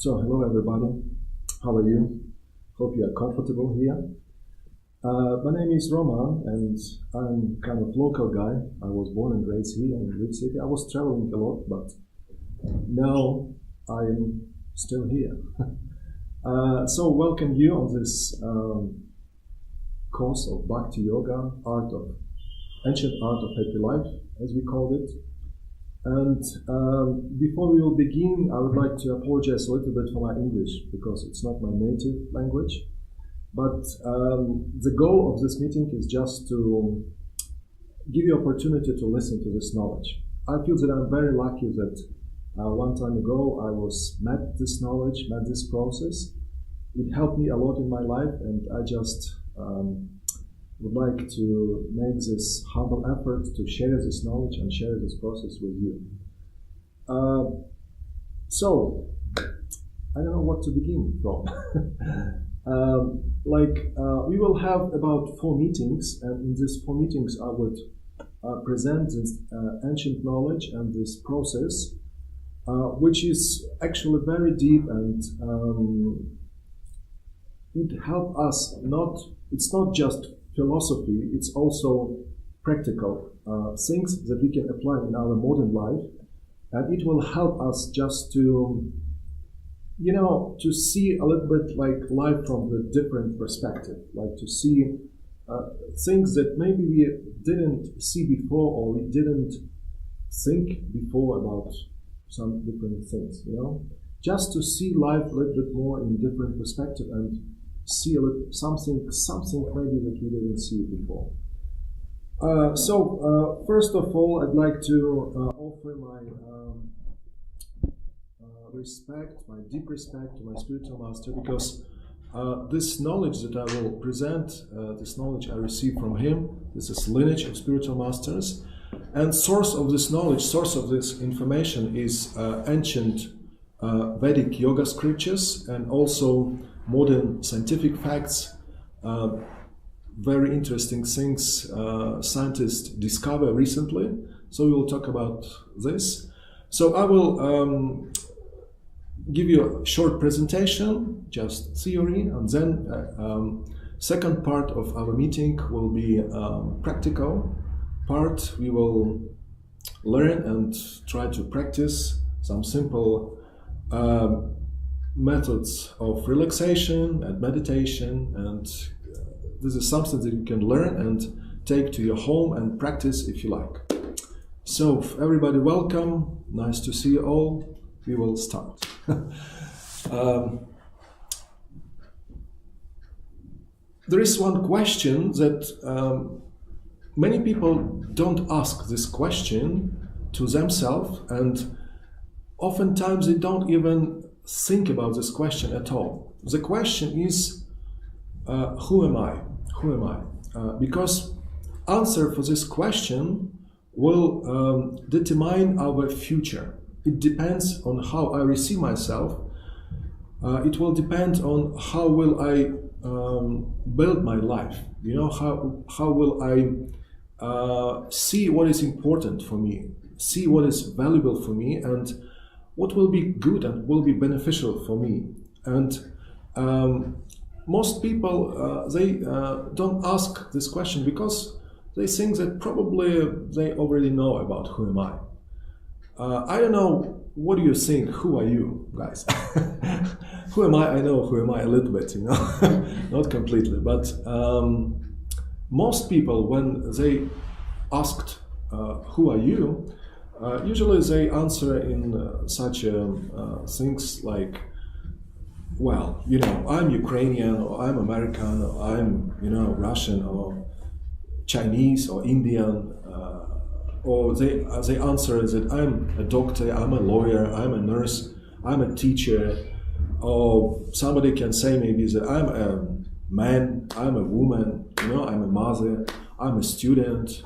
So, hello everybody. How are you? Hope you are comfortable here. My name is Roman, and I'm kind of local guy. I was born and raised here in Greek city. I was traveling a lot, but now I'm still here. So, welcome you on this course of Bhakti Yoga, ancient art of happy life, as we called it. And before we will begin, I would like to apologize a little bit for my English, because it's not my native language. But the goal of this meeting is just to give you opportunity to listen to this knowledge. I feel that I'm very lucky that one time ago I met this knowledge, met this process. It helped me a lot in my life, and I just would like to make this humble effort to share this knowledge and share this process with you. So, I don't know what to begin from. We will have about 4 meetings, and in these 4 meetings I would present this ancient knowledge and this process, which is actually very deep, and it helps us it's not just philosophy, it's also practical things that we can apply in our modern life, and it will help us just to see a little bit like life from the different perspective, like to see things that maybe we didn't see before, or we didn't think before about some different things, just to see life a little bit more in different perspective and see a little, something maybe that we didn't see before. So first of all, I'd like to offer my my deep respect to my spiritual master, because this knowledge that I will present, this knowledge I received from him, this is lineage of spiritual masters, and source of this knowledge, source of this information is ancient Vedic yoga scriptures, and also modern scientific facts, very interesting things scientists discovered recently. So we will talk about this. So I will give you a short presentation, just theory, and then second part of our meeting will be practical part. We will learn and try to practice some simple methods of relaxation and meditation, and this is something that you can learn and take to your home and practice if you like. So everybody, welcome, nice to see you all. We will start. There is one question that many people don't ask this question to themselves, and oftentimes they don't even think about this question at all. The question is, who am I? Who am I? Because answer for this question will determine our future. It depends on how I receive myself. It will depend on how will I build my life. How will I see what is important for me, see what is valuable for me, and what will be good and will be beneficial for me. And most people, they don't ask this question because they think that probably they already know about who am I. I don't know, what do you think? Who are you, guys? Who am I? I know who am I a little bit, not completely. But most people, when they asked, who are you? Usually they answer in such things like, well, I'm Ukrainian, or I'm American, or I'm, Russian, or Chinese, or Indian, or they answer that I'm a doctor, I'm a lawyer, I'm a nurse, I'm a teacher, or somebody can say maybe that I'm a man, I'm a woman, I'm a mother, I'm a student.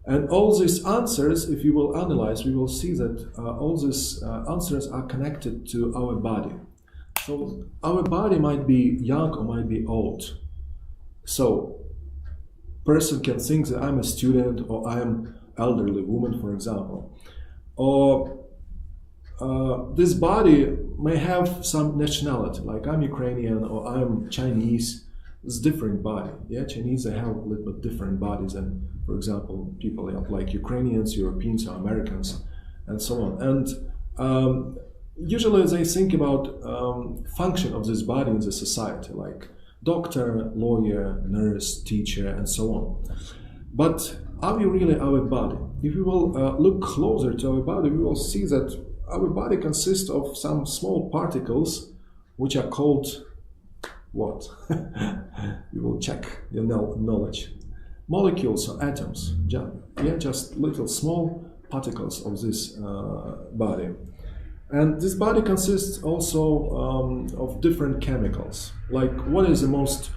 And all these answers, if you will analyze, we will see that all these answers are connected to our body. So our body might be young or might be old. So person can think that I'm a student, or I'm elderly woman, for example. Or this body may have some nationality, like I'm Ukrainian or I'm Chinese. It's different body. Yeah, Chinese, they have a little bit different bodies than, for example, people like Ukrainians, Europeans, or Americans, and so on. And usually they think about function of this body in the society, like doctor, lawyer, nurse, teacher, and so on. But are we really our body? If we will look closer to our body, we will see that our body consists of some small particles, which are called what? You will check your knowledge. Molecules or atoms. Just little small particles of this body. And this body consists also of different chemicals. Like, what is the most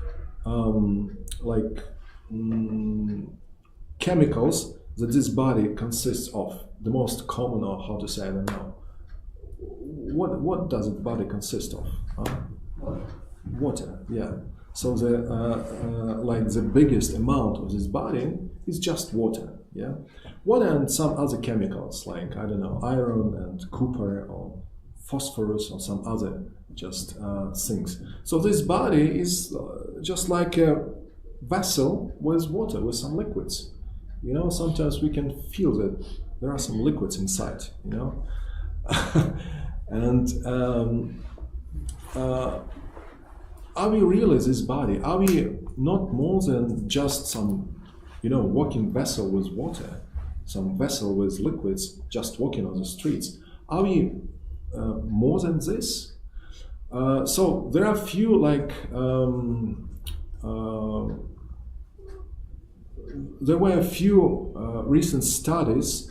chemicals that this body consists of? The most common, or how to say, I don't know. What does the body consist of? Water. Yeah. So the biggest amount of this body is just water. Yeah. Water and some other chemicals, like, I don't know, iron and copper or phosphorus or some other just things. So this body is just like a vessel with water, with some liquids. You know, sometimes we can feel that there are some liquids inside, you know. And are we really this body? Are we not more than just some, you know, walking vessel with water, some vessel with liquids, just walking on the streets? Are we more than this? So there are few there were a few recent studies,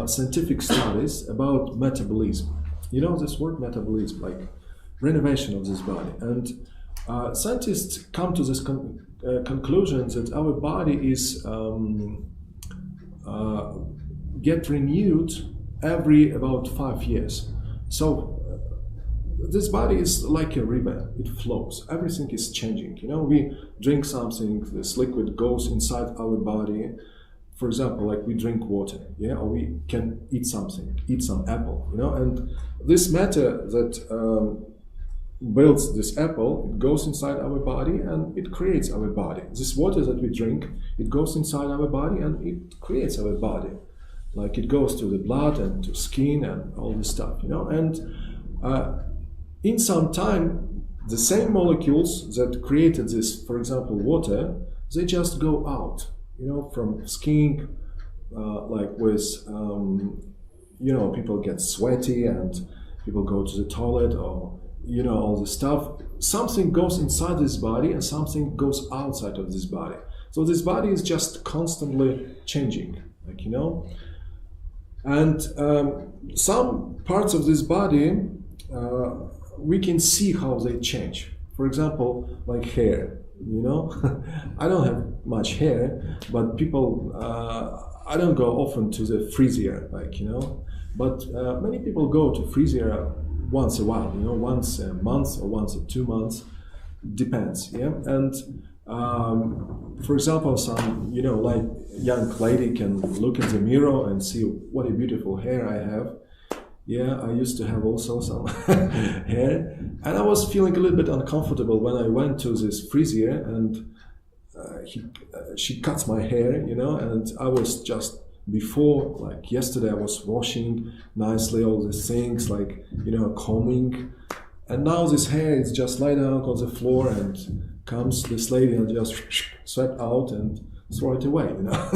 scientific studies about metabolism. You know this word metabolism, like renovation of this body. And scientists come to this conclusion that our body is get renewed every about 5 years. So this body is like a river, it flows, everything is changing. You know, we drink something, this liquid goes inside our body. For example, like we drink water, yeah, or we can eat something, eat some apple, you know, and this matter that builds this apple, it goes inside our body and it creates our body. This water that we drink, it goes inside our body and it creates our body. Like it goes to the blood and to skin and all this stuff, you know, and in some time, the same molecules that created this, for example, water, they just go out, you know, from skin, like with, you know, people get sweaty and people go to the toilet or, you know, all this stuff. Something goes inside this body and something goes outside of this body. So this body is just constantly changing, like, you know. And some parts of this body, we can see how they change. For example, like hair, you know. I don't have much hair, but people, I don't go often to the physio, like, you know. But many people go to physio once a while, you know, once a month or once in 2 months, depends, yeah. And for example, some, you know, like young lady can look in the mirror and see what a beautiful hair I have. Yeah, I used to have also some hair, and I was feeling a little bit uncomfortable when I went to this physio, and she cuts my hair, you know, and I was just before, like yesterday, I was washing nicely all these things, like, you know, combing, and now this hair is just laid out on the floor, and comes this lady and just swept out and throw it away, you know.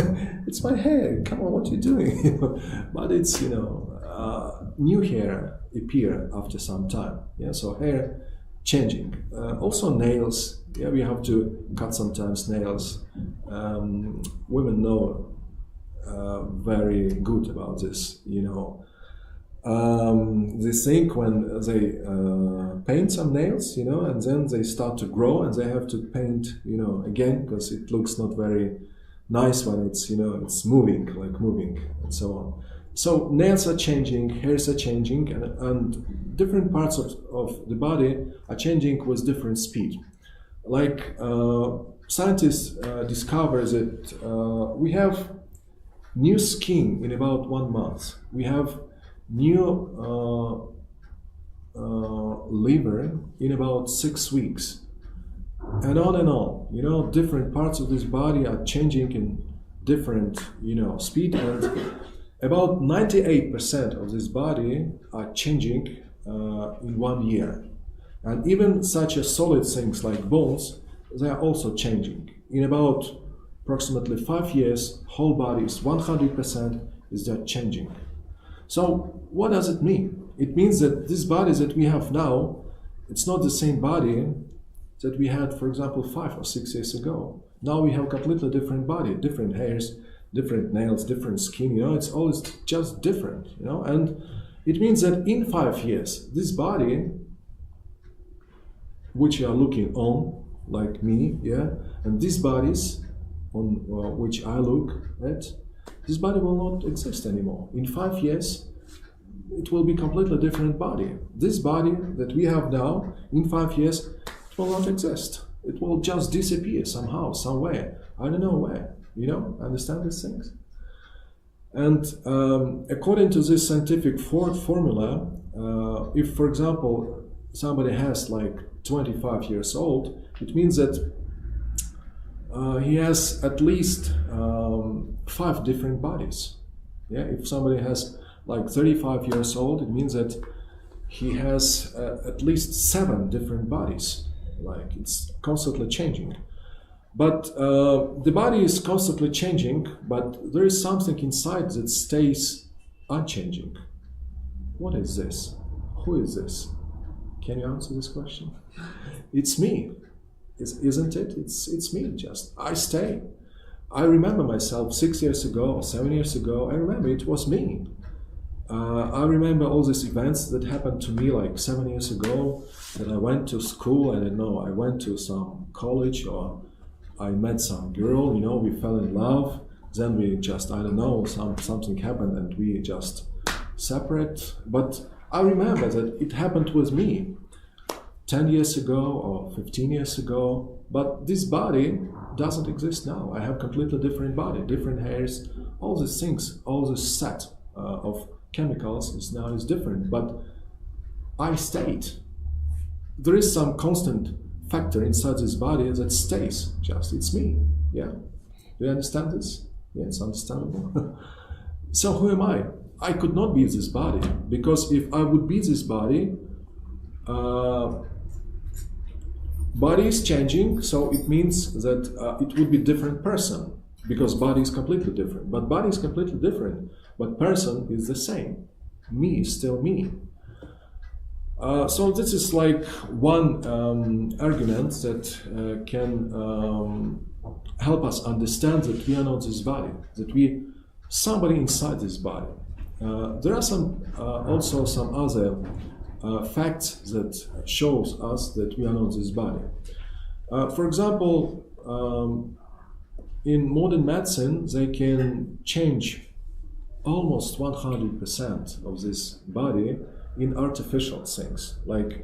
It's my hair, come on, what are you doing? But it's, you know, new hair appear after some time, yeah, so hair changing. Also nails, yeah, we have to cut sometimes nails. Women know very good about this, you know. They think when they paint some nails, you know, and then they start to grow and they have to paint, you know, again, because it looks not very nice when it's, you know, it's moving, like moving and so on. So nails are changing, hairs are changing, and different parts of the body are changing with different speed. Like scientists discover that we have new skin in about 1 month. We have new liver in about 6 weeks, and on and on. You know, different parts of this body are changing in different, speed, and about 98% of this body are changing in 1 year. And even such as solid things like bones, they are also changing. In about approximately 5 years, whole body is 100% is that changing. So what does it mean? It means that this body that we have now, it's not the same body that we had, for example, 5 or 6 years ago. Now we have completely different body, different hairs, different nails, different skin, it's always just different, and it means that in 5 years, this body, which you are looking on, like me, and these bodies on which I look at, this body will not exist anymore. In 5 years, it will be completely different body. This body that we have now, in 5 years, it will not exist. It will just disappear somehow, somewhere. I don't know where. Understand these things? And according to this scientific formula, if, for example, somebody has like 25 years old, it means that he has at least 5 different bodies. If somebody has like 35 years old, it means that he has at least 7 different bodies. Like, it's constantly changing. But the body is constantly changing, but there is something inside that stays unchanging. What is this? Who is this? Can you answer this question? It's me, isn't it? It's me, just. I stay. I remember myself 6 years ago or 7 years ago. I remember it was me. I remember all these events that happened to me like 7 years ago, that I went to school, I don't know, I went to some college, or I met some girl, we fell in love, then we just, I don't know, something happened and we just separate. But I remember that it happened with me 10 years ago or 15 years ago, but this body doesn't exist now. I have completely different body, different hairs, all these things, all this set of chemicals is different, but I stayed. There is some constant factor inside this body that stays, just, it's me. Do you understand this? Yeah, it's understandable. So who am I? I could not be this body, because if I would be this body, body is changing, so it means that it would be different person, because body is completely different. But body is completely different, but person is the same. Me is still me. So this is like one argument that can help us understand that we are not this body, that we somebody inside this body. There are also some other facts that shows us that we are not this body. For example, in modern medicine, they can change almost 100% of this body in artificial things. Like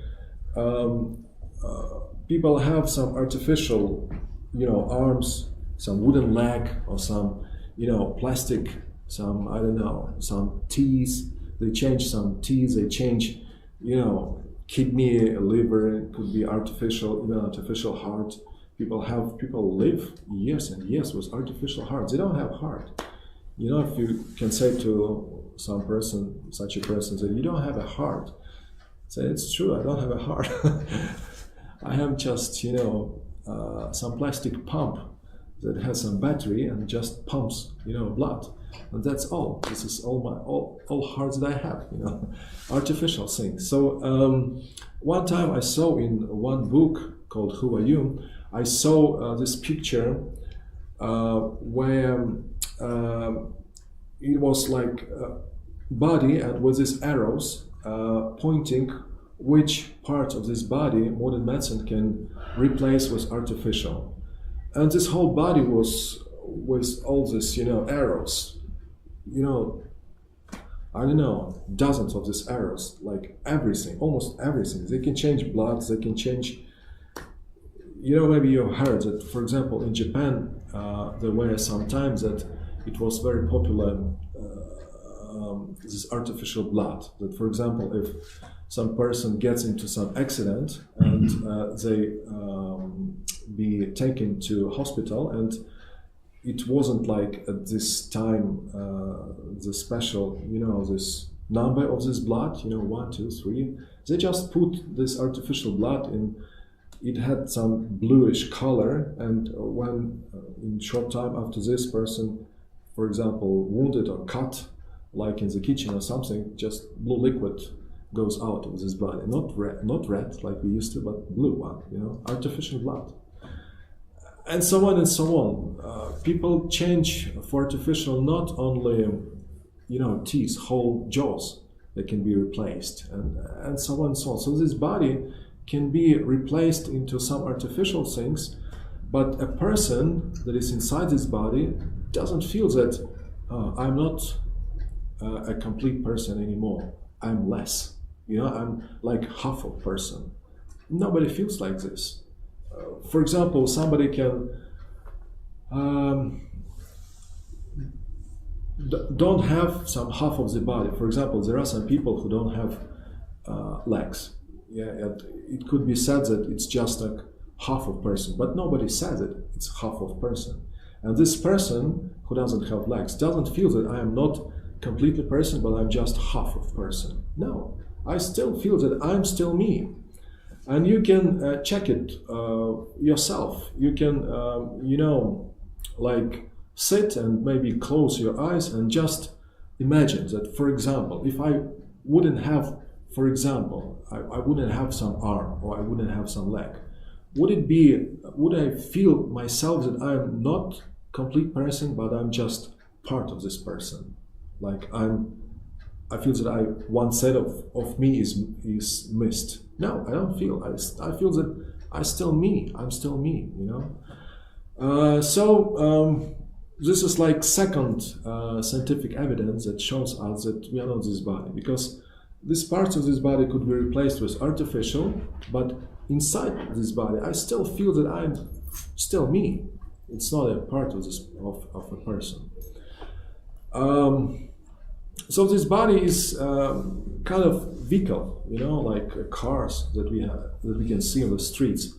people have some artificial, arms, some wooden leg, or some, plastic, some, I don't know, some teeth. They change some teeth. They change, kidney, liver. It could be artificial, even artificial heart. People live years and years with artificial hearts. They don't have heart. If you can say to some person, such a person, that you don't have a heart, say, it's true, I don't have a heart. I have just, some plastic pump that has some battery and just pumps, blood. And that's all. This is all hearts that I have, artificial things. So one time I saw in one book called Who Are You, I saw this picture where it was like a body, and with these arrows pointing which part of this body modern medicine can replace with artificial. And this whole body was with all these, arrows, I don't know, dozens of these arrows, like everything, almost everything. They can change blood, they can change, maybe you heard that, for example, in Japan, there were some times that it was very popular this artificial blood. That, for example, if some person gets into some accident and they be taken to hospital, and it wasn't like at this time the special, this number of this blood, 1, 2, 3. They just put this artificial blood in. It had some bluish color, and when in short time after this person, for example, wounded or cut, like in the kitchen or something, just blue liquid goes out of this blood, and not red like we used to, but blue one, artificial blood, and so on and so on. People change for artificial not only, teeth, whole jaws that can be replaced, and so on and so on. So this body can be replaced into some artificial things, but a person that is inside this body doesn't feel that I'm not a complete person anymore. I'm less. I'm like half a person. Nobody feels like this. For example, somebody can don't have some half of the body. For example, there are some people who don't have legs. It could be said that it's just like half of person, but nobody says it. It's half of person. And this person who doesn't have legs doesn't feel that I am not completely person, but I'm just half of person. No, I still feel that I'm still me. And you can check it yourself. You can, like sit and maybe close your eyes and just imagine that, for example, if I wouldn't have, for example, I wouldn't have some arm or I wouldn't have some leg, would I feel myself that I'm not complete person, but I'm just part of this person? Like I feel that one side of me is missed. No, I don't feel. I feel that I'm still me. This is like second scientific evidence that shows us that we are not this body, because these parts of this body could be replaced with artificial, but inside this body, I still feel that I'm still me. It's not a part of a person. So this body is kind of vehicle, like cars that we can see on the streets.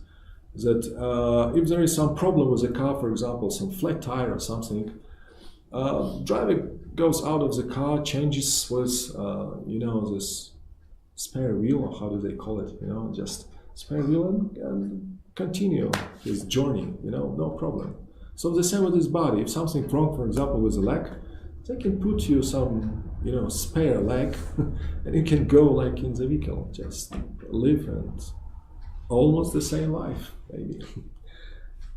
That if there is some problem with the car, for example, some flat tire or something, driver goes out of the car, changes with this spare wheel, or how do they call it? Just spare wheel, and continue his journey. No problem. So the same with this body. If something's wrong, for example, with the leg, they can put you some spare leg, and you can go like in the vehicle, just live and almost the same life, maybe.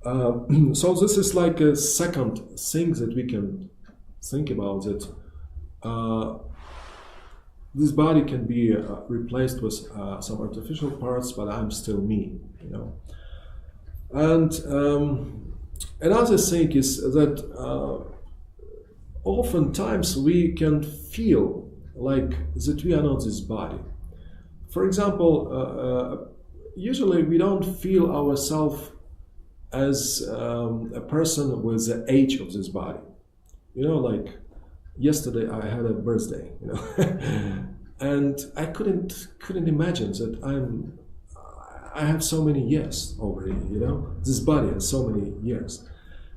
So this is like a second thing that we can think about, that this body can be replaced with some artificial parts, but I'm still me, And another thing is that oftentimes we can feel like that we are not this body. For example, usually we don't feel ourselves as a person with the age of this body. Like yesterday I had a birthday, and I couldn't imagine that I have so many years already, this body has so many years.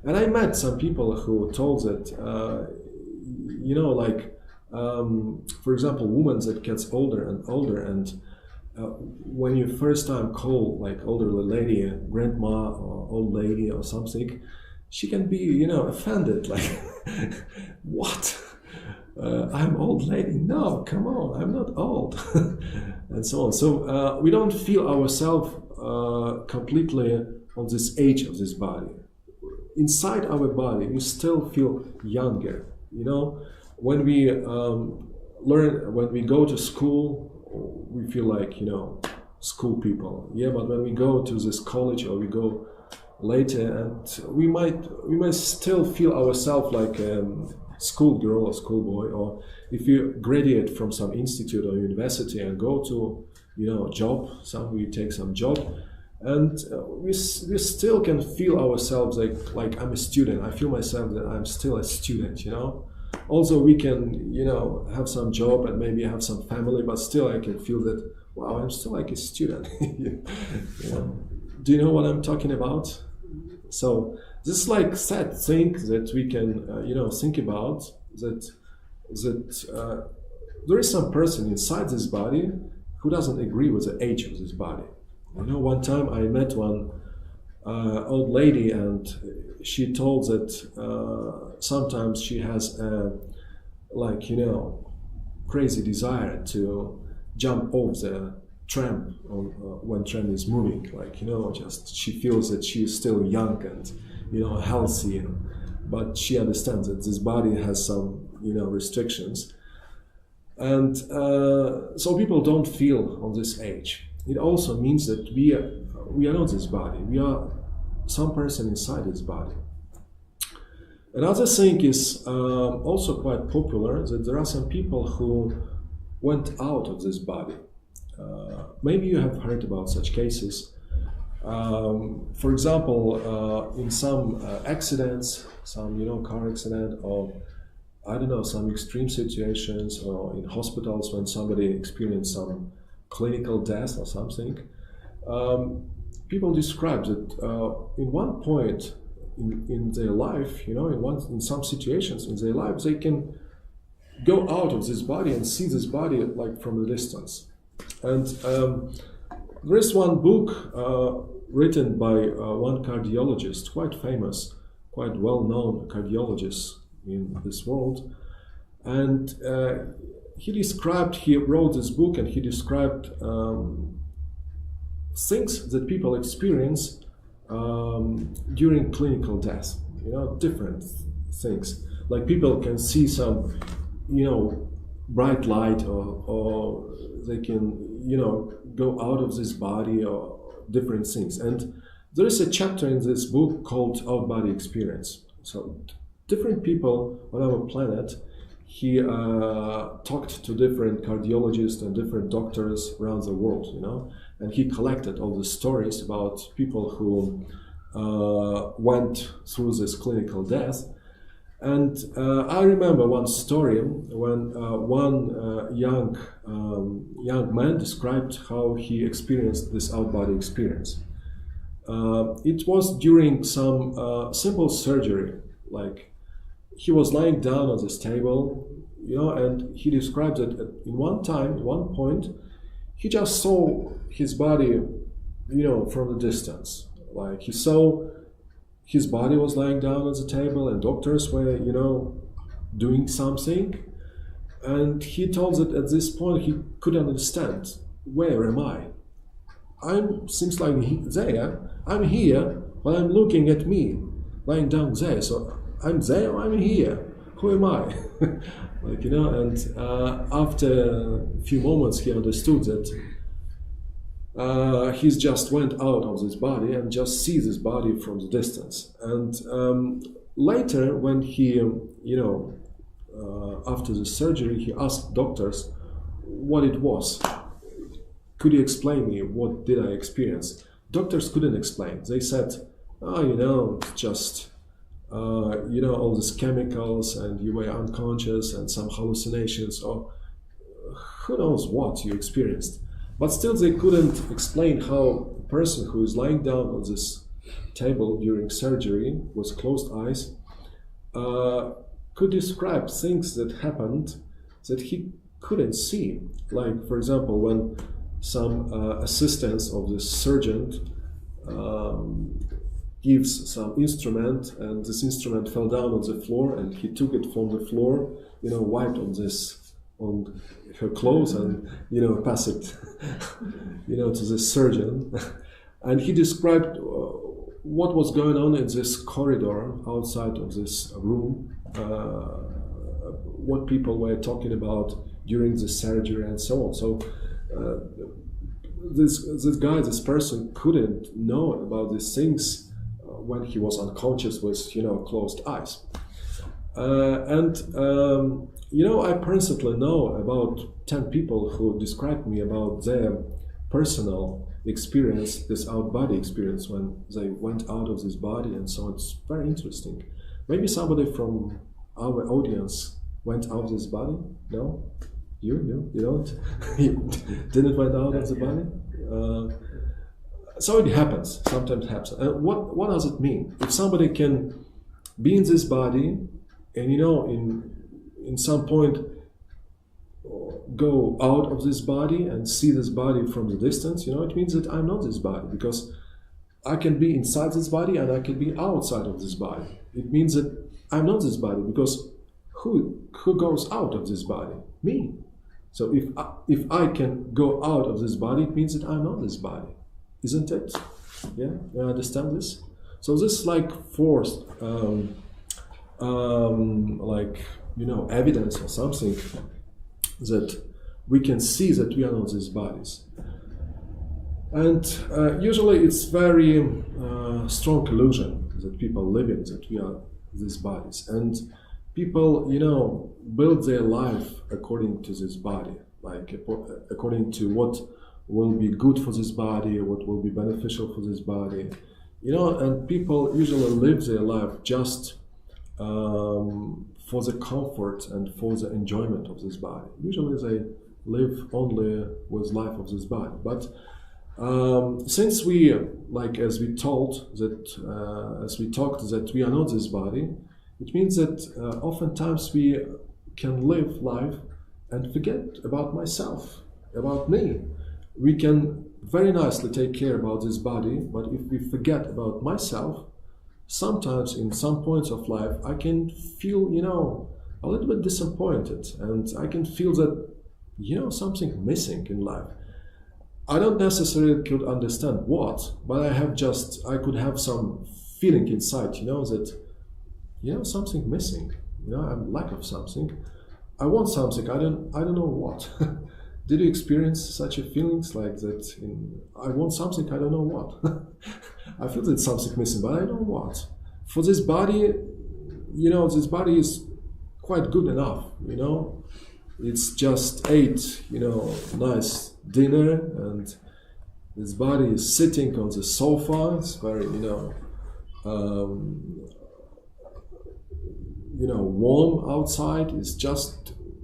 And I met some people who told that, for example, women that gets older and older, and when you first time call like elderly lady, grandma or old lady or something, she can be, offended, like, what? I'm old lady? No, come on, I'm not old, and so on. So we don't feel ourselves completely on this age of this body. Inside our body, we still feel younger. When we when we go to school, we feel like school people. Yeah, but when we go to this college or we go later, and we might still feel ourselves like schoolgirl or schoolboy, or if you graduate from some institute or university and go to job, we take some job, and we still can feel ourselves like I'm a student. I feel myself that I'm still a student, Also, we can, have some job and maybe have some family, but still I can feel that, wow, I'm still like a student. Do you know what I'm talking about? So this is like sad thing that we can, think about, that there is some person inside this body who doesn't agree with the age of this body. One time I met one old lady, and she told that sometimes she has a crazy desire to jump off the tram when tram is moving. Just she feels that she is still young and healthy, but she understands that this body has some restrictions, and so people don't feel on this age. It also means that we are not this body. We are some person inside this body. Another thing is also quite popular, that there are some people who went out of this body. Maybe you have heard about such cases. For example, in some accidents, some car accident, or I don't know, some extreme situations, or in hospitals when somebody experienced some clinical death or something, people describe that in one point in their life, in some situations in their life, they can go out of this body and see this body like from a distance. And there is one book written by one cardiologist, quite famous, quite well-known cardiologist in this world, and he wrote this book, and he described things that people experience during clinical death, different things. Like people can see some, bright light, or they can, go out of this body, or different things. And there is a chapter in this book called Out-Body Experience. So different people on our planet, he talked to different cardiologists and different doctors around the world, and he collected all the stories about people who went through this clinical death. And I remember one story when one young man described how he experienced this out-body experience. It was during some simple surgery, like he was lying down on this table, and he described that at one point, he just saw his body, from the distance. Like he saw his body was lying down on the table, and doctors were, doing something. And he told that at this point he couldn't understand, where am I? Seems like there. I'm here, but I'm looking at me, lying down there. So I'm there or I'm here? Who am I? And after a few moments he understood that he's just went out of this body and just see this body from the distance. And later when he, after the surgery, he asked doctors what it was. Could you explain me, what did I experience? Doctors couldn't explain. They said, it's just all these chemicals, and you were unconscious, and some hallucinations, or who knows what you experienced. But still they couldn't explain how a person who is lying down on this table during surgery with closed eyes could describe things that happened that he couldn't see. Like, for example, when some assistants of the surgeon gives some instrument, and this instrument fell down on the floor, and he took it from the floor, wiped on her clothes, and pass it to the surgeon. And he described what was going on in this corridor outside of this room, what people were talking about during the surgery, and so on. So this person couldn't know about these things when he was unconscious with closed eyes. I personally know about 10 people who described me about their personal experience, this out-body experience, when they went out of this body, and so it's very interesting. Maybe somebody from our audience went out of this body? No? You don't? You didn't went out of the body? So it happens, sometimes happens. What does it mean? If somebody can be in this body and, in some point go out of this body and see this body from the distance, it means that I'm not this body, because I can be inside this body and I can be outside of this body. It means that I'm not this body, because who goes out of this body? Me. So if I can go out of this body, it means that I'm not this body, isn't it? Yeah, you understand this? So this is like forced, evidence or something that we can see that we are not these bodies. And usually it's very strong illusion that people live in, that we are these bodies. And people, build their life according to this body, like according to what will be good for this body, what will be beneficial for this body. And people usually live their life just for the comfort and for the enjoyment of this body. Usually they live only with life of this body. But since we, as we talked that we are not this body, it means that oftentimes we can live life and forget about myself, about me. We can very nicely take care about this body, but if we forget about myself, sometimes in some points of life, I can feel, a little bit disappointed, and I can feel that, something missing in life. I don't necessarily could understand what, but I could have some feeling inside, that, something missing, I'm lack of something. I want something, I don't know what. Did you experience such a feelings like that? I want something, I don't know what. I feel that something missing, but I don't know what. For this body, this body is quite good enough, It's just ate, nice dinner, and this body is sitting on the sofa. It's very, warm outside.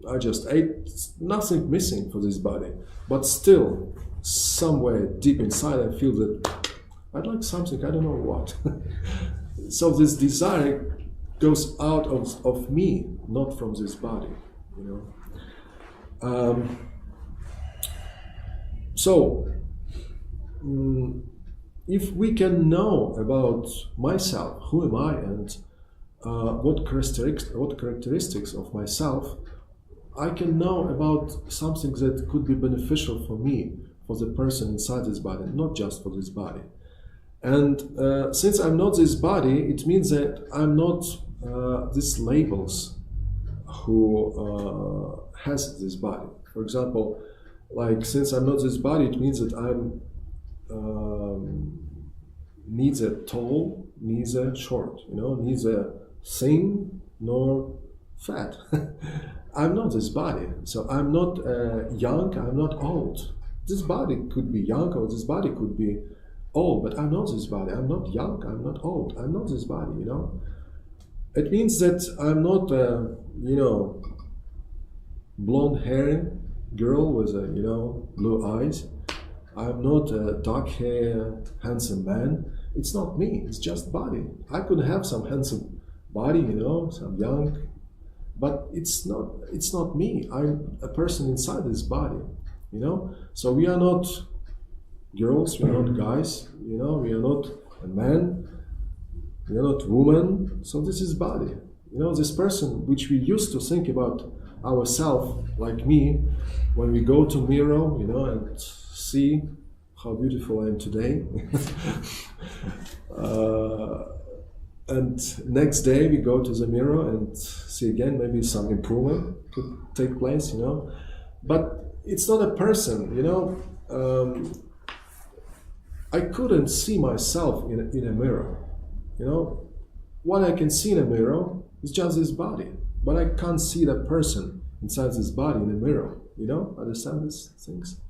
I just ate, nothing missing for this body. But still, somewhere deep inside, I feel that I'd like something, I don't know what. So this desire goes out of me, not from this body, if we can know about myself, who am I, and what characteristics of myself, I can know about something that could be beneficial for me, for the person inside this body, not just for this body. And since I'm not this body, it means that I'm not these labels who has this body. For example, since I'm not this body, it means that I'm neither tall, neither short, neither thin nor fat. I'm not this body, so I'm not young, I'm not old. This body could be young or this body could be old, but I'm not this body. I'm not young, I'm not old, I'm not this body, It means that I'm not blonde hair girl with blue eyes. I'm not a dark hair handsome man. It's not me, it's just body. I could have some handsome body, some young, but it's not me. I'm a person inside this body, So we are not girls, we are not guys, we are not a man, we are not woman. So this is body. This person which we used to think about ourselves, like me, when we go to mirror, and see how beautiful I am today. And next day we go to the mirror and see again, maybe some improvement could take place, But it's not a person, I couldn't see myself in a mirror, What I can see in a mirror is just this body, but I can't see the person inside this body in a mirror, Understand these things?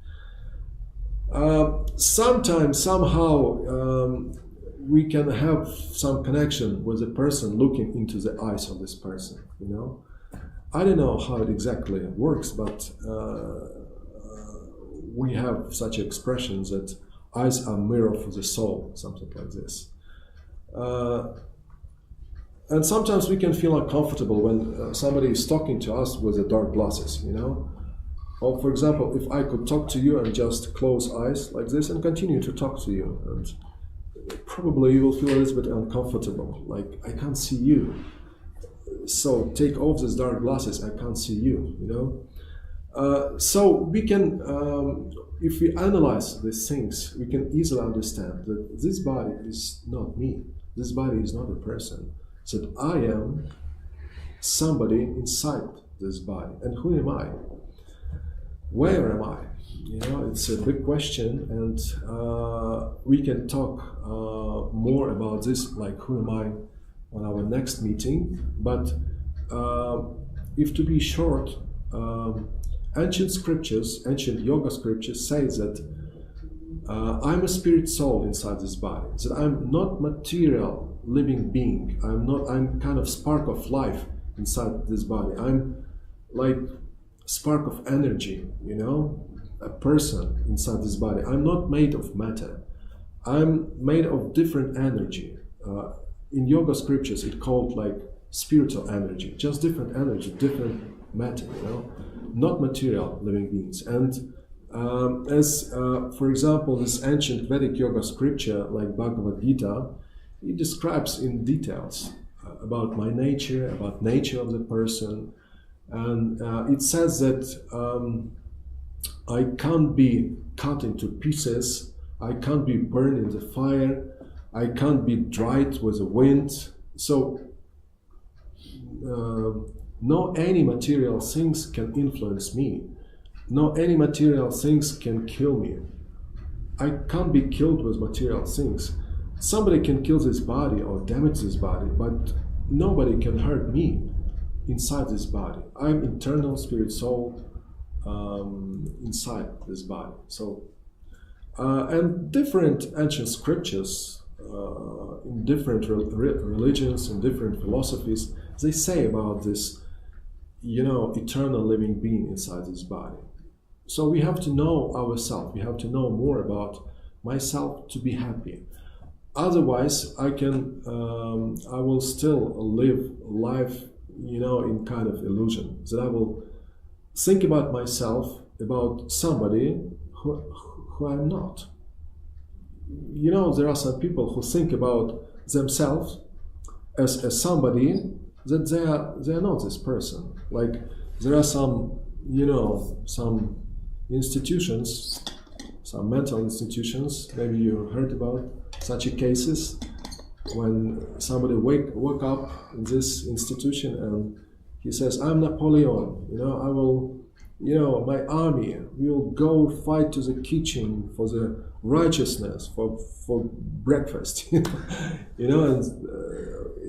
Sometimes, somehow, we can have some connection with the person looking into the eyes of this person, I don't know how it exactly works, but we have such expressions that eyes are mirror for the soul, something like this. And sometimes we can feel uncomfortable when somebody is talking to us with the dark glasses, you know. Or for example, if I could talk to you and just close eyes like this and continue to talk to you, and probably you will feel a little bit uncomfortable, like I can't see you. So take off these dark glasses, I can't see you, you know. So we can, if we analyze these things, we can easily understand that this body is not me. This body is not a person. So that I am somebody inside this body. And who am I? Where am I? You know, it's a big question, and we can talk more about this, like who am I, on our next meeting. But if to be short, ancient scriptures, ancient yoga scriptures say that I'm a spirit soul inside this body. That I'm not material living being. I'm kind of spark of life inside this body. I'm like spark of energy, you know, a person inside this body. I'm not made of matter. I'm made of different energy. In yoga scriptures, it's called like spiritual energy, just different energy, different matter, you know, not material living beings. And for example, this ancient Vedic yoga scripture, like Bhagavad Gita, it describes in details about my nature, about nature of the person, and it says that I can't be cut into pieces, I can't be burned in the fire, I can't be dried with the wind. So no any material things can influence me. No any material things can kill me. I can't be killed with material things. Somebody can kill this body or damage this body, but nobody can hurt me inside this body. I'm internal spirit soul inside this body. So, and different ancient scriptures in different religions and different philosophies, they say about this, you know, eternal living being inside this body. So we have to know ourselves. We have to know more about myself to be happy. Otherwise, I will still live life, you know, in kind of illusion. That I will think about myself, about somebody who I'm not. You know, there are some people who think about themselves as somebody that they are not this person. Like there are some, you know, some institutions, some mental institutions. Maybe you heard about such cases when somebody woke up in this institution and he says, I'm Napoleon, you know, I will, you know, my army will go fight to the kitchen for the righteousness, for breakfast, you know, and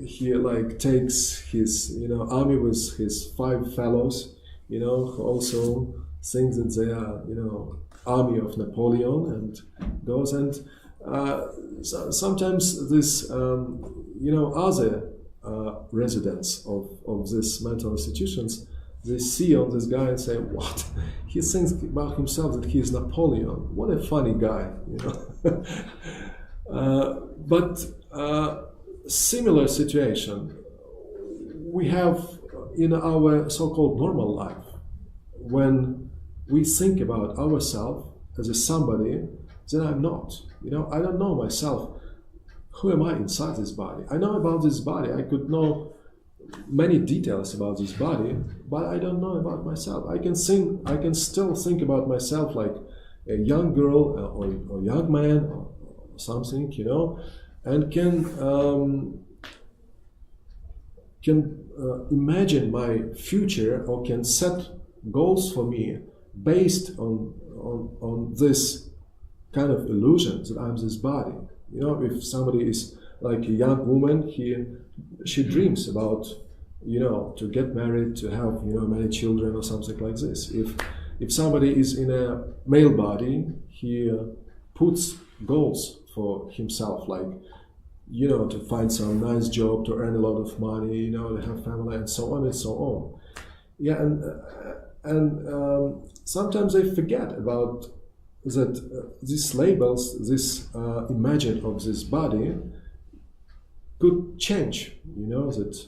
he like takes his, you know, army with his 5 fellows, you know, who also think that they are, you know, army of Napoleon, and goes and so sometimes this, you know, other residents of these mental institutions, they see on this guy and say, what? He thinks about himself that he is Napoleon. What a funny guy, you know. But similar situation we have in our so-called normal life. When we think about ourselves as a somebody, then I'm not. You know, I don't know myself. Who am I inside this body? I know about this body. I could know many details about this body, but I don't know about myself. I can still think about myself like a young girl or young man or something, you know, and can imagine my future or can set goals for me based on this kind of illusion that I'm this body. You know, if somebody is like a young woman, she dreams about, you know, to get married, to have, you know, many children or something like this. If somebody is in a male body, he puts goals for himself, like, you know, to find some nice job, to earn a lot of money, you know, to have family, and so on and so on. Yeah, and sometimes I forget about that these labels, this imagine of this body could change. That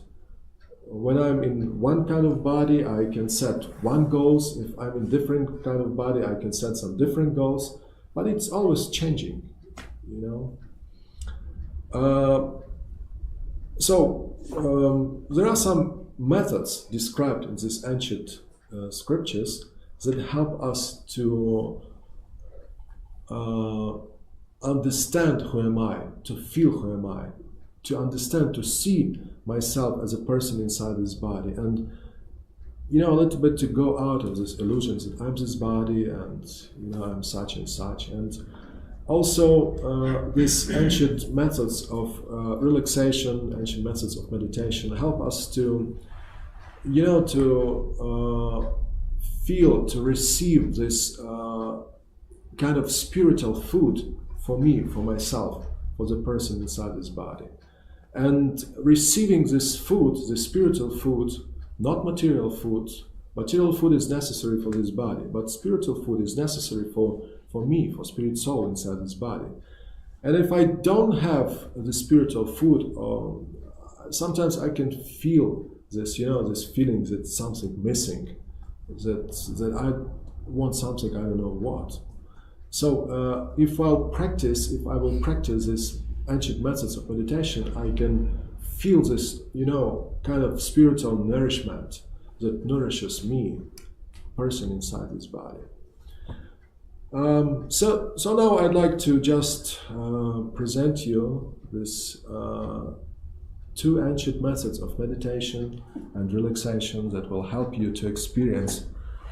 when I'm in one kind of body, I can set one goals. If I'm in different kind of body, I can set some different goals. But it's always changing. There are some methods described in these ancient scriptures that help us to understand who am I, to feel who am I, to understand, to see myself as a person inside this body, and a little bit to go out of this illusions that I'm this body and I'm such and such. And also these ancient methods of relaxation, ancient methods of meditation help us to feel, to receive this kind of spiritual food for me, for myself, for the person inside this body. And receiving this food, the spiritual food, not material food. Material food is necessary for this body, but spiritual food is necessary for me, for spirit soul inside this body. And if I don't have the spiritual food, sometimes I can feel this, this feeling that something missing, that I want something, I don't know what. So if I will practice this ancient methods of meditation, I can feel this, kind of spiritual nourishment that nourishes me, person inside this body. So now I'd like to just present you this two ancient methods of meditation and relaxation that will help you to experience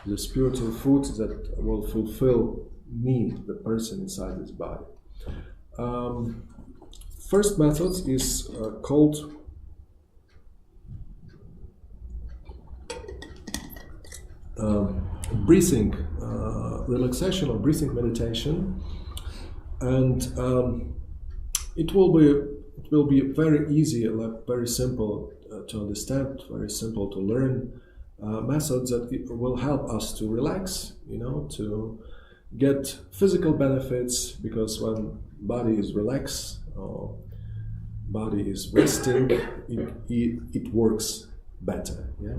the spiritual food that will fulfill me, the person inside this body. First method is called breathing relaxation or breathing meditation, and it will be very easy, very simple to understand, very simple to learn methods that will help us to relax, to get physical benefits, because when body is relaxed or body is resting, it works better. Yeah.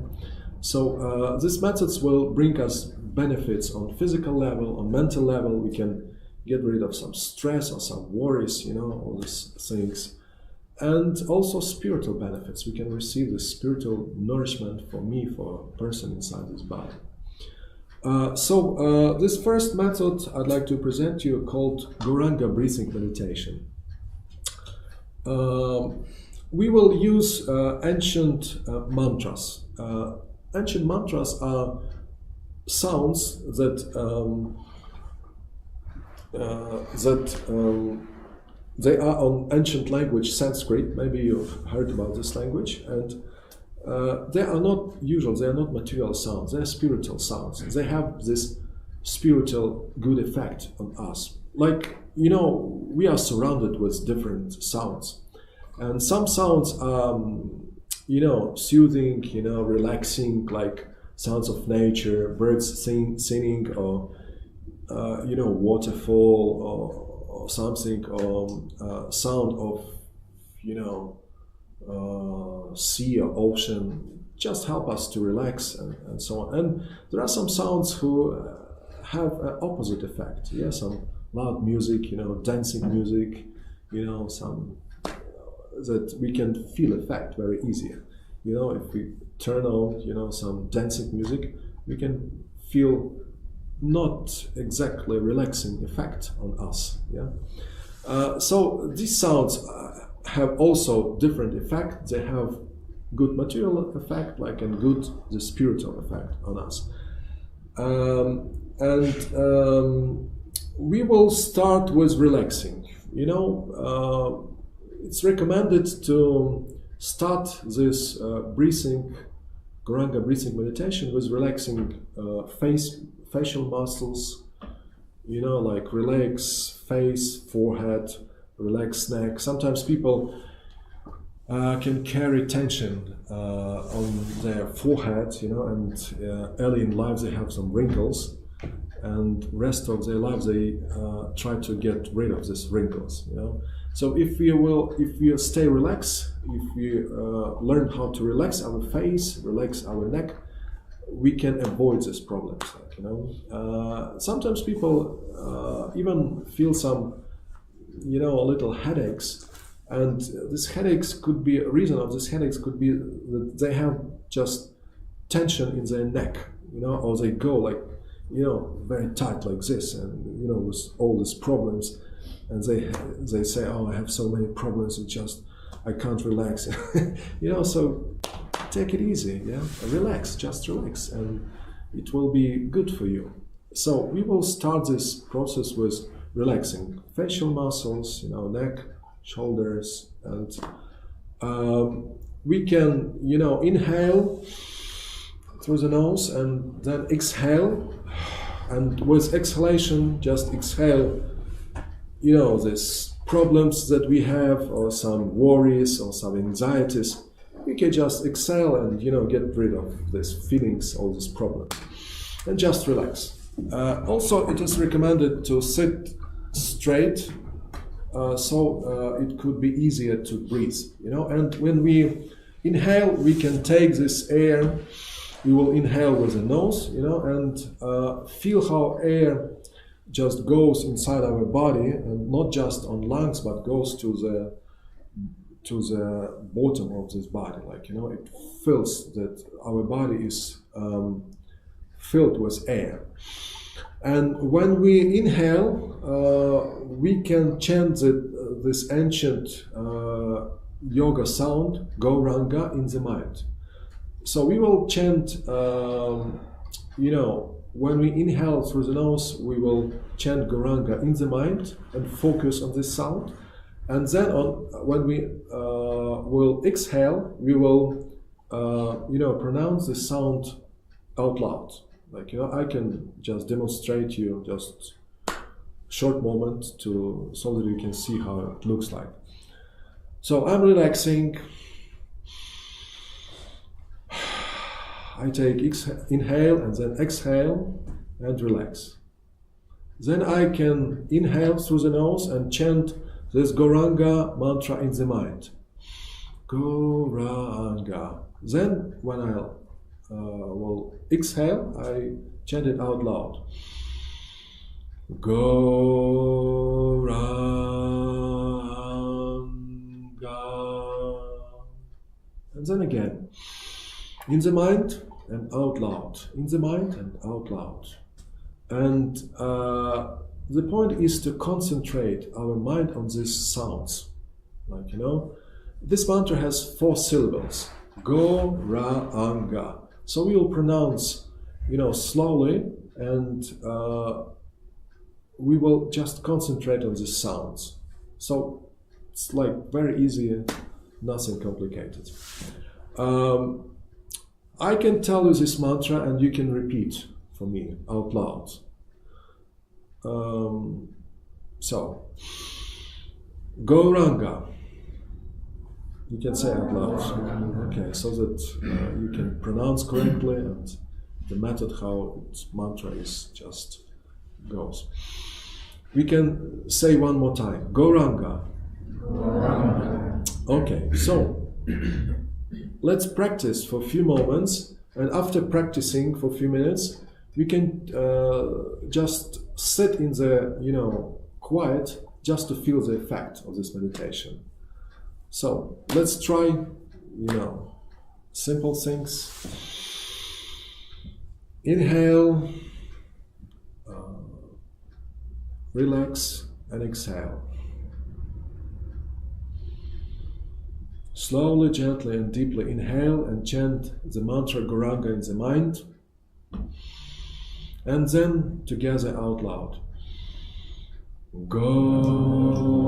So these methods will bring us benefits on physical level, on mental level. We can get rid of some stress or some worries, all these things. And also spiritual benefits. We can receive the spiritual nourishment for me, for a person inside this body. So this first method I'd like to present to you called Gauranga breathing meditation. We will use ancient mantras. Ancient mantras are sounds that they are on ancient language, Sanskrit. Maybe you've heard about this language, and they are not usual. They are not material sounds. They are spiritual sounds. They have this spiritual good effect on us. Like we are surrounded with different sounds, and some sounds are soothing, relaxing, like sounds of nature, birds singing, or waterfall, or something, or sound of sea or ocean, just help us to relax and so on. And there are some sounds who have an opposite effect. Yeah, some loud music, dancing music, some that we can feel effect very easy. If we turn on, some dancing music, we can feel not exactly relaxing effect on us. Yeah. So these sounds have also different effect. They have good material effect, and good the spiritual effect on us. We will start with relaxing. It's recommended to start this Gauranga breathing meditation with relaxing facial muscles, like relax face, forehead, relax neck. Sometimes people can carry tension on their forehead, and early in life they have some wrinkles, and rest of their lives they try to get rid of these wrinkles, So if we stay relaxed, if we learn how to relax our face, relax our neck, we can avoid these problems. Sometimes people even feel some, little headaches, and these headaches could be, a reason of these headaches could be that they have just tension in their neck, or they go like, very tight like this, and with all these problems, and they say, oh, I have so many problems, I can't relax. So take it easy, relax, just relax, and it will be good for you. So we will start this process with relaxing facial muscles, neck, shoulders, and we can, inhale through the nose and then exhale, and with exhalation just exhale, these problems that we have, or some worries or some anxieties. We can just exhale and get rid of these feelings, all these problems, and just relax. Also, it is recommended to sit straight, so it could be easier to breathe. And when we inhale, we can take this air. We will inhale with the nose, and feel how air just goes inside our body, and not just on lungs, but goes to the bottom of this body. It feels that our body is filled with air. And when we inhale, we can chant this ancient yoga sound, Gauranga, in the mind. So we will chant, when we inhale through the nose, we will chant Gauranga in the mind and focus on this sound. And then when we will exhale, we will, pronounce the sound out loud. I can just demonstrate you just short moment so that you can see how it looks like. So I'm relaxing. I take inhale and then exhale and relax. Then I can inhale through the nose and chant this Gauranga mantra in the mind. Gauranga. Then when I will exhale, I chant it out loud. Gauranga. And then again. In the mind and out loud. In the mind and out loud. And the point is to concentrate our mind on these sounds. This mantra has 4 syllables. Gauranga. So we will pronounce, slowly, and we will just concentrate on these sounds. So it's very easy, nothing complicated. I can tell you this mantra and you can repeat for me out loud. So, Gauranga. You can say out loud. Okay, so that you can pronounce correctly, and the method how its mantra is just goes. We can say one more time. Gauranga. Okay, so let's practice for a few moments, and after practicing for a few minutes, we can just sit in the quiet, just to feel the effect of this meditation. So let's try, simple things. Inhale, relax, and exhale. Slowly, gently, and deeply inhale and chant the mantra Gauranga in the mind, and then together out loud. Gauranga.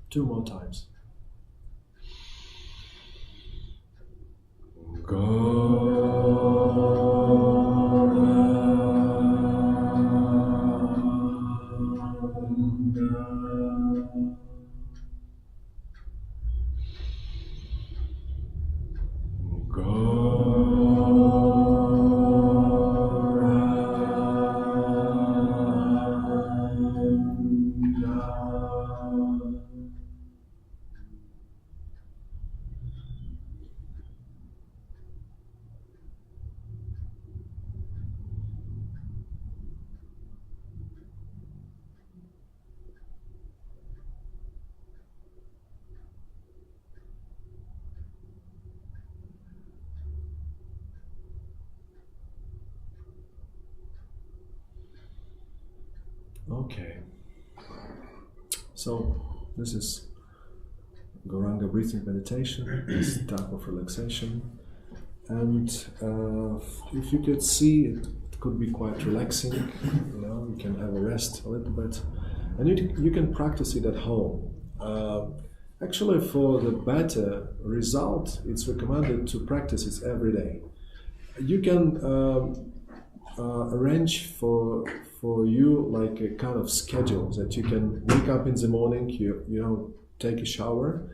2 more times. Okay, so this is Gauranga breathing meditation, this type of relaxation, and if you could see, it could be quite relaxing. You can have a rest a little bit, and you can practice it at home. Actually, for the better result, it's recommended to practice it every day. You can arrange for you like a kind of schedule that you can wake up in the morning, you take a shower,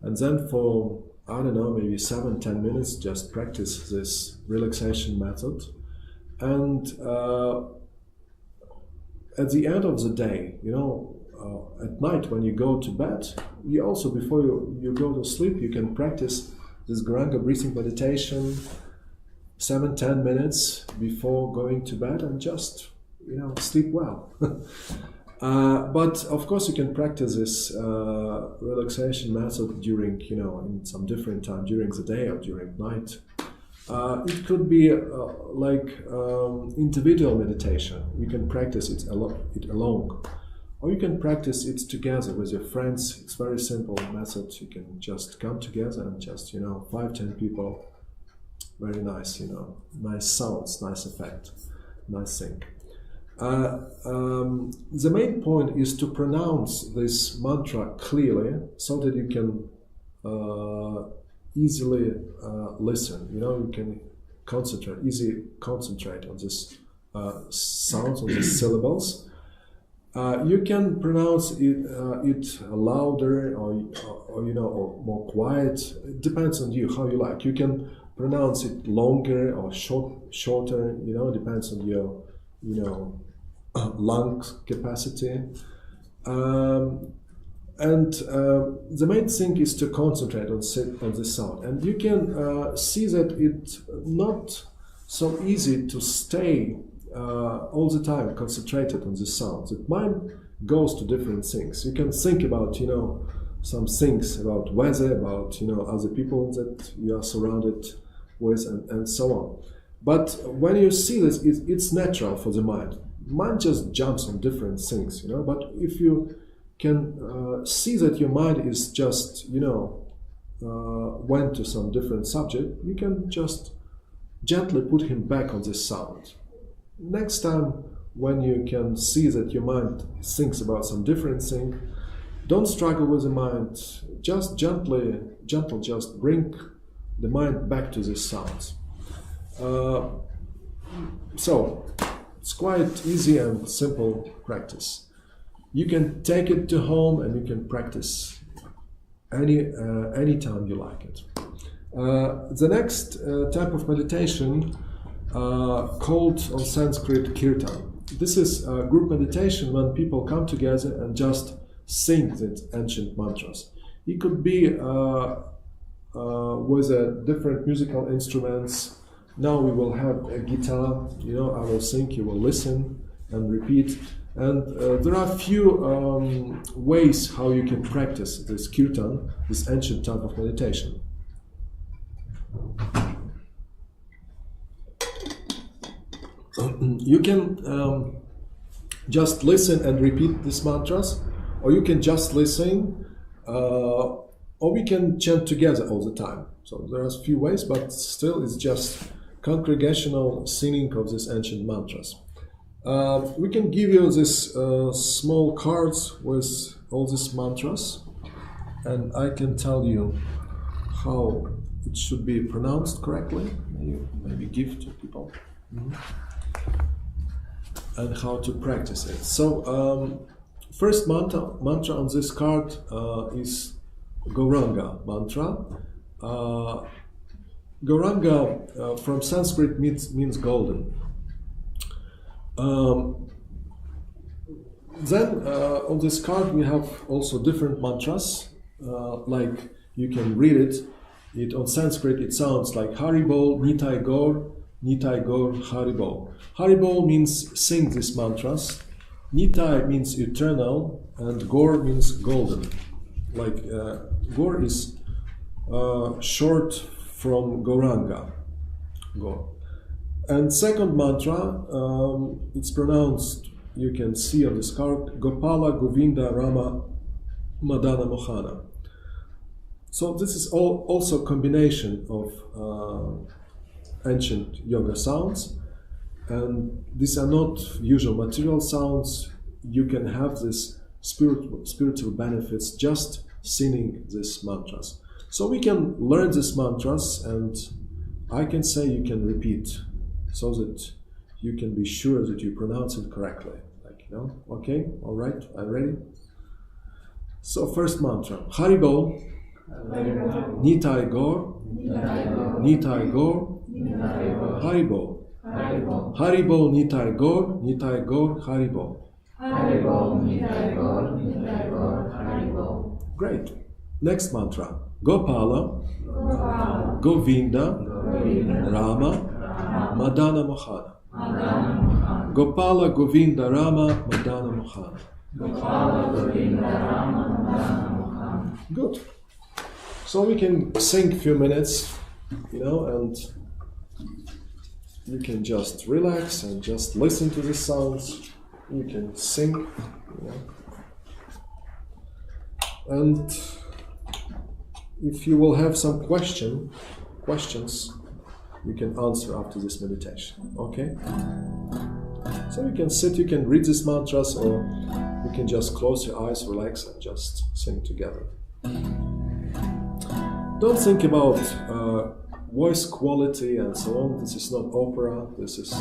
and then for, I don't know, maybe 7-10 minutes just practice this relaxation method. And at the end of the day, at night when you go to bed, you also, before you go to sleep, you can practice this Gauranga breathing meditation 7-10 minutes before going to bed and just sleep well. But of course you can practice this relaxation method during, in some different time, during the day or during night. It could be like individual meditation. You can practice it alone. Or you can practice it together with your friends. It's very simple method. You can just come together and just, 5-10 people. Very nice, nice sounds, nice effect, nice thing. The main point is to pronounce this mantra clearly so that you can easily listen. You can easily concentrate on this sounds, on these syllables. You can pronounce it louder or more quiet. It depends on you, how you like. You can pronounce it longer or shorter. Depends on your lung capacity. And the main thing is to concentrate on the sound. And you can see that it's not so easy to stay all the time concentrated on the sounds. The mind goes to different things. You can think about, some things about weather, about, other people that you are surrounded with, and so on. But when you see this, it's natural for the mind. Mind just jumps on different things, But if you can see that your mind is just, went to some different subject, you can just gently put him back on this sound. Next time, when you can see that your mind thinks about some different thing, don't struggle with the mind. Just just bring the mind back to these sounds. So it's quite easy and simple practice. You can take it to home and you can practice any time you like it. The next type of meditation called on Sanskrit kirtan. This is a group meditation when people come together and just sing the ancient mantras. It could be with different musical instruments. Now we will have a guitar, I will sing, you will listen and repeat. And there are a few ways how you can practice this kirtan, this ancient type of meditation. You can just listen and repeat these mantras, or you can just listen, or we can chant together all the time. So there are a few ways, but still it's just congregational singing of these ancient mantras. We can give you these small cards with all these mantras. and I can tell you how it should be pronounced correctly. You maybe give to people. And how to practice it. So, first mantra on this card is Gauranga mantra. Gauranga from Sanskrit means golden. Then on this card we have also different mantras. Like you can read it. On Sanskrit it sounds like Haribol, Nitai Gaur, Nitai Gaur, Haribol. Haribol means sing these mantras. Nitai means eternal, and Gaur means golden. Like Gaur is short from Gauranga. Gaur. And second mantra, it's pronounced, you can see on this card, Gopala, Govinda, Rama, Madana, Mohana. So this is also a combination of ancient yoga sounds, and these are not usual material sounds. You can have this spiritual benefits just singing these mantras. So we can learn these mantras, and I can say you can repeat so that you can be sure that you pronounce it correctly. Like, okay, all right, I'm ready. So first mantra, Haribol, Nitai Gaur, Nitai Gaur, Haribol. Haribol, Nitai Gaur, Nitai Gaur, Haribol. Haribol, Nitai Gaur, Nitai Gaur, Haribol. Great. Next mantra, Gopala, Govinda, Rama, Madana, Mohana. Gopala, Govinda, Rama, Madana, Mohana. Good. So we can sing a few minutes, and you can just relax and just listen to the sounds. You can sing, And if you will have some questions, you can answer after this meditation. Okay? So you can sit, you can read these mantras, or you can just close your eyes, relax, and just sing together. Don't think about voice quality and so on. This is not opera. This is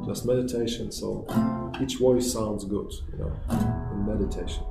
just meditation. So each voice sounds good, in meditation.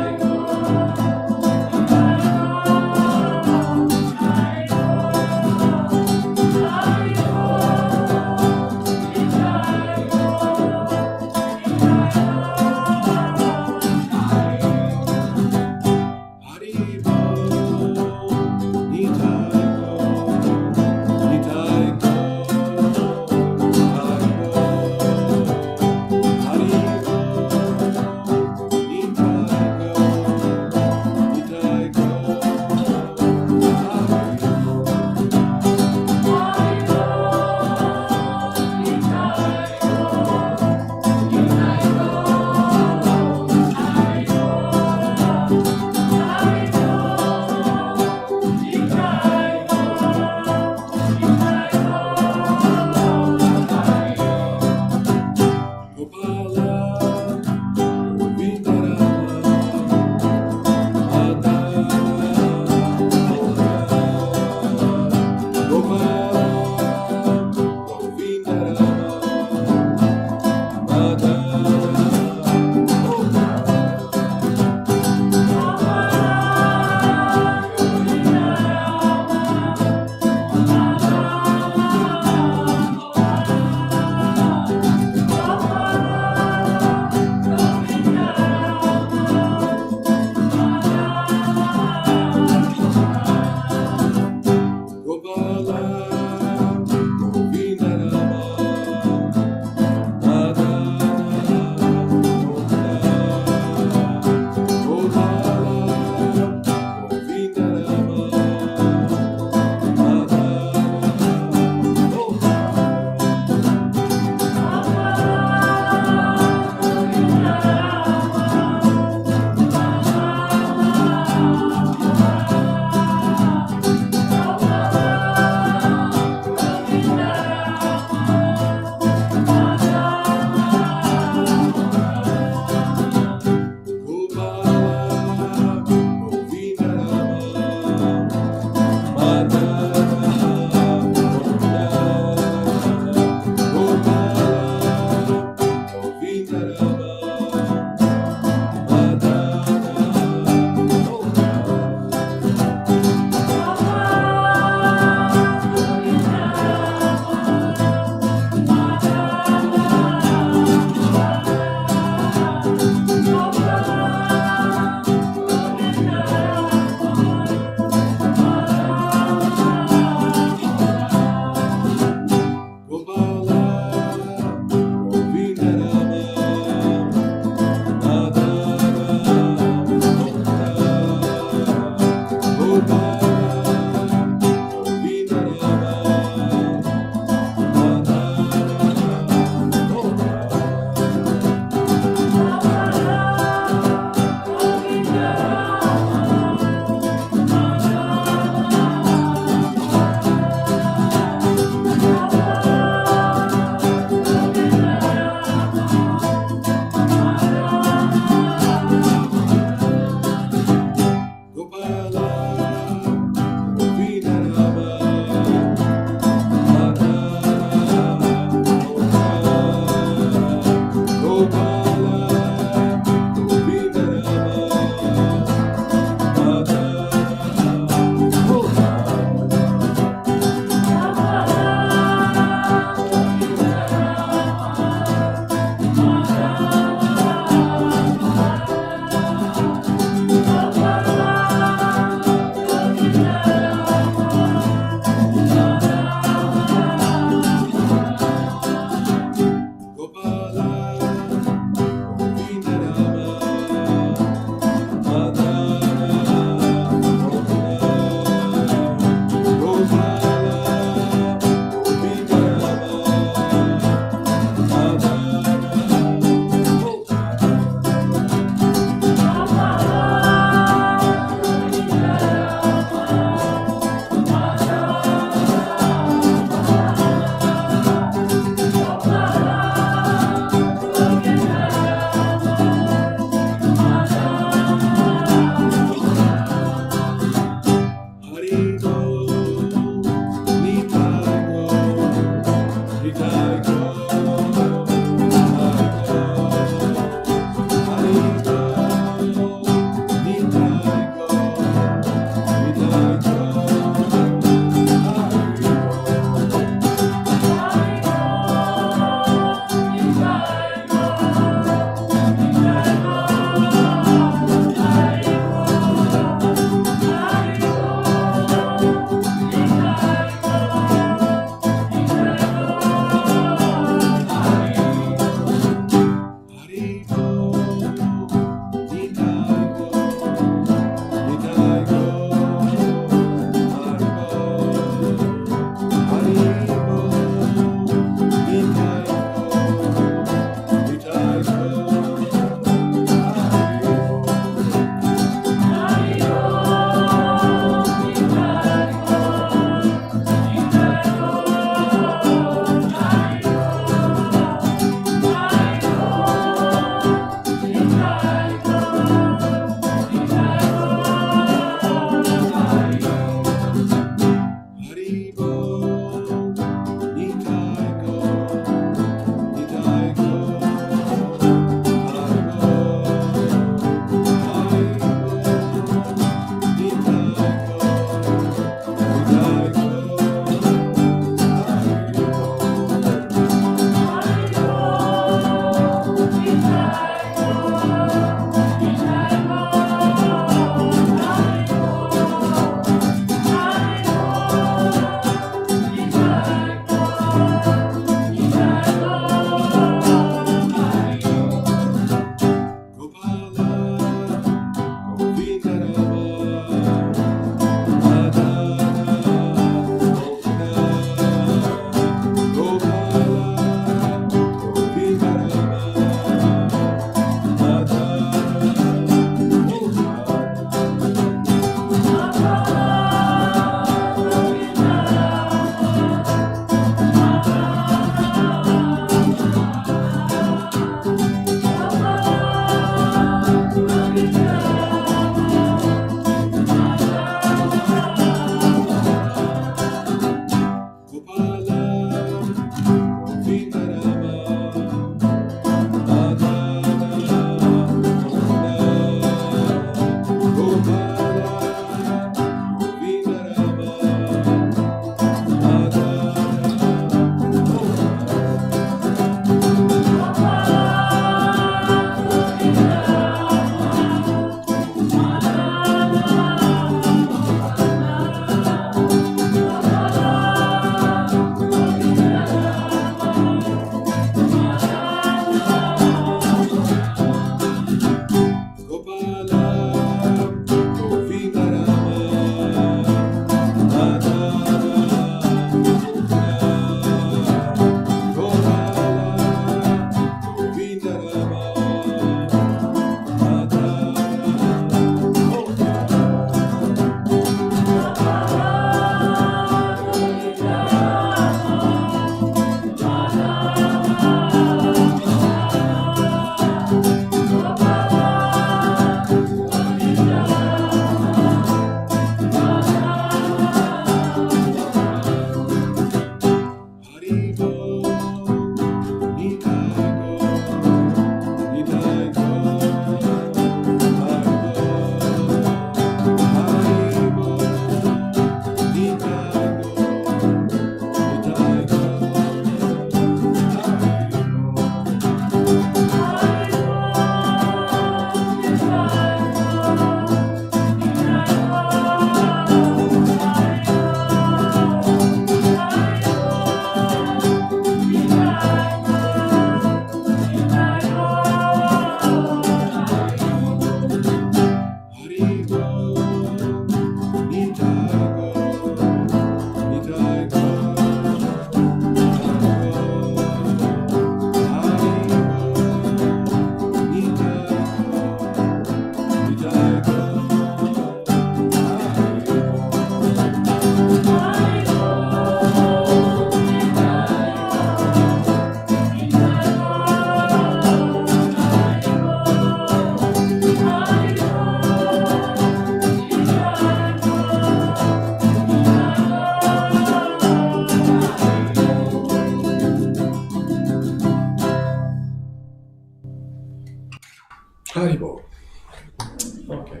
Okay.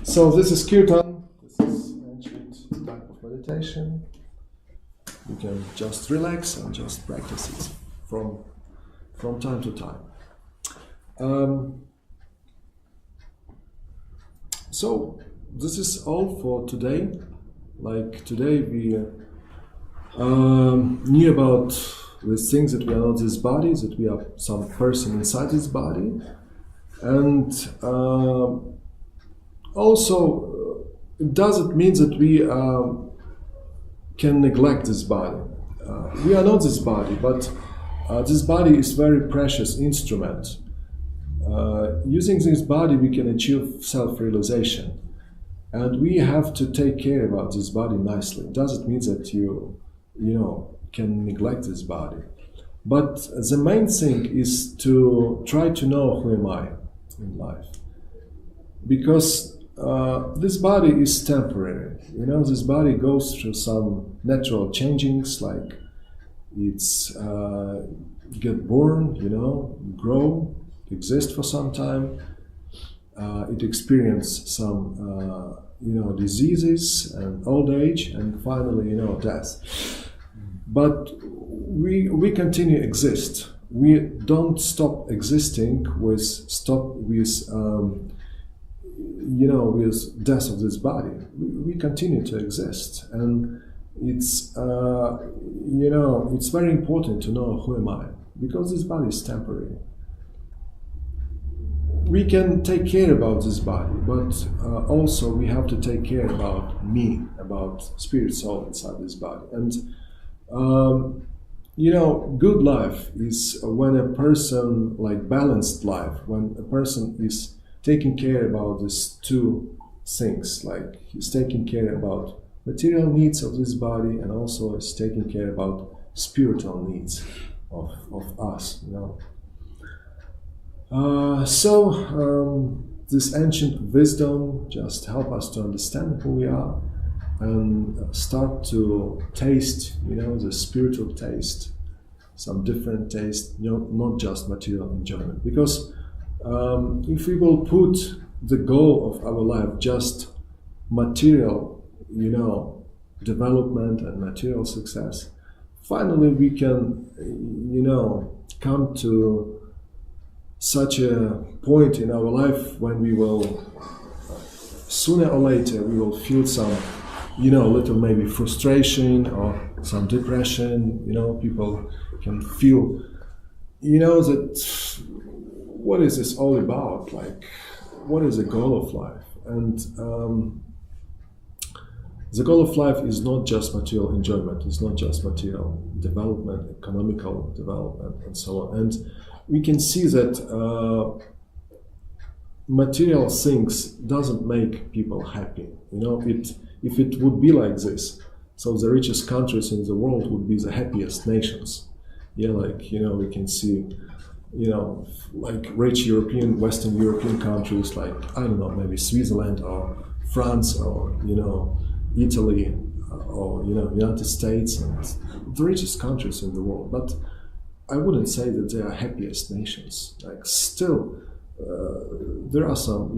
So this is kirtan. This is ancient type of meditation. You can just relax and just practice it from time to time. So this is all for today. Like today we knew about the things that we are not this body, that we are some person inside this body, and also it doesn't mean that we can neglect this body. We are not this body, but this body is very precious instrument. Using this body, we can achieve self-realization, and we have to take care about this body nicely. It doesn't mean that you can neglect this body, but the main thing is to try to know who am I in life, because this body is temporary. This body goes through some natural changings, like it's get born, grow, exist for some time. It experiences some, diseases and old age, and finally, death. But we continue exist. We don't stop existing with with death of this body. We continue to exist, and it's it's very important to know who am I, because this body is temporary. We can take care about this body, but also we have to take care about me, about spirit, soul inside this body. And good life is when a person, like balanced life, when a person is taking care about these two things, like he's taking care about material needs of this body, and also is taking care about spiritual needs of us. This ancient wisdom just help us to understand who we are and start to taste, the spiritual taste, some different taste, not just material enjoyment. Because if we will put the goal of our life just material, development and material success, finally we can, come to such a point in our life when we will, sooner or later, we will feel some, little maybe frustration or some depression. People can feel, that what is this all about? Like, what is the goal of life? And the goal of life is not just material enjoyment. It's not just material development, economical development, and so on. And we can see that material things doesn't make people happy. If it would be like this, so the richest countries in the world would be the happiest nations. Yeah, we can see, like rich Western European countries, like, I don't know, maybe Switzerland or France or, Italy or, United States, and the richest countries in the world. But I wouldn't say that they are happiest nations. Like, still, there are some,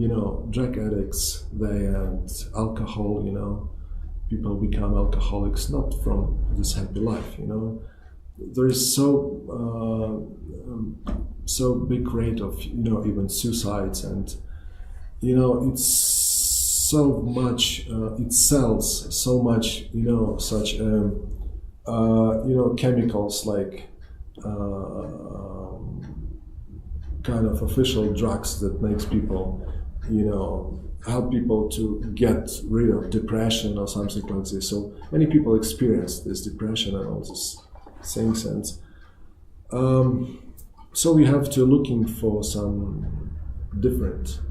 drug addicts, and alcohol, people become alcoholics not from this happy life, There is so big rate of, even suicides, and, it's so much, it sells so much, such, chemicals like, kind of official drugs that makes people, help people to get rid of depression or something like this. So many people experience this depression and all these things, and so we have to looking for some different,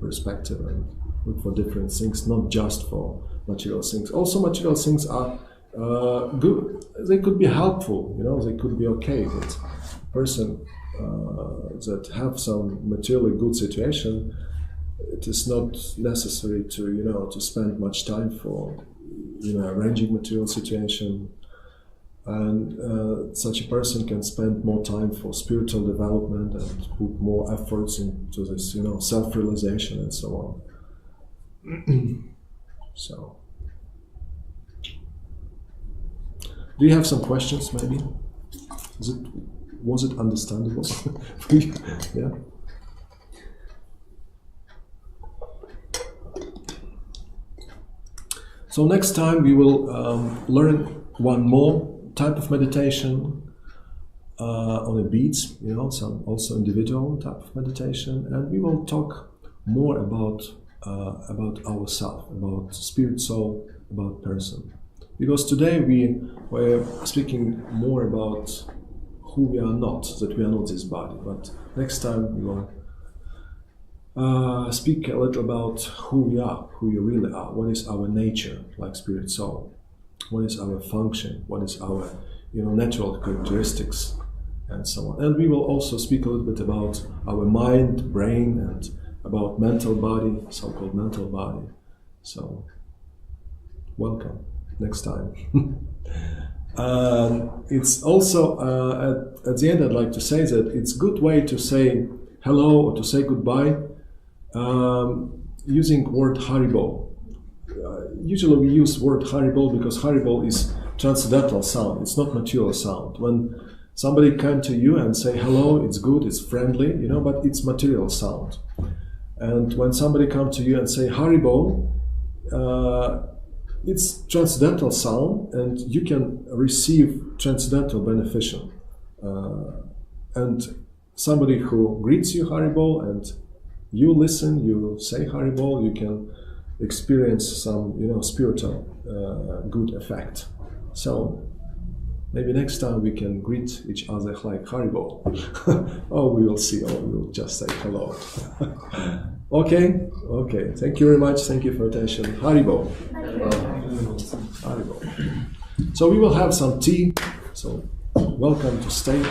perspective, and look for different things, not just for material things. Also, material things are good. They could be helpful, they could be okay, but person that have some materially good situation, it is not necessary to to spend much time for arranging material situation. and such a person can spend more time for spiritual development and put more efforts into this, self-realization and so on. So, do you have some questions? Maybe was it understandable? Yeah. So next time we will learn one more type of meditation on a beats, some also individual type of meditation, and we will talk more about ourselves, about spirit, soul, about person. Because today we were speaking more about who we are not, that we are not this body. But next time we will speak a little about who we are, who we really are, what is our nature, like spirit, soul, what is our function, what is our natural characteristics, and so on. And we will also speak a little bit about our mind, brain, and about mental body, so-called mental body. So, welcome next time. It's also, at the end I'd like to say that it's a good way to say hello or to say goodbye using word Haribo. Usually we use word Haribo because Haribo is transcendental sound, it's not material sound. When somebody come to you and say hello, it's good, it's friendly, but it's material sound. And when somebody come to you and say Haribo, it's transcendental sound, and you can receive transcendental beneficial. And somebody who greets you Haribo and you listen, you say Haribo, you can experience some, spiritual good effect. So maybe next time we can greet each other like Haribo. Oh, we will see. Oh, we will just say hello. Okay. Thank you very much. Thank you for attention. Haribo. Haribo. So we will have some tea. So welcome to stay.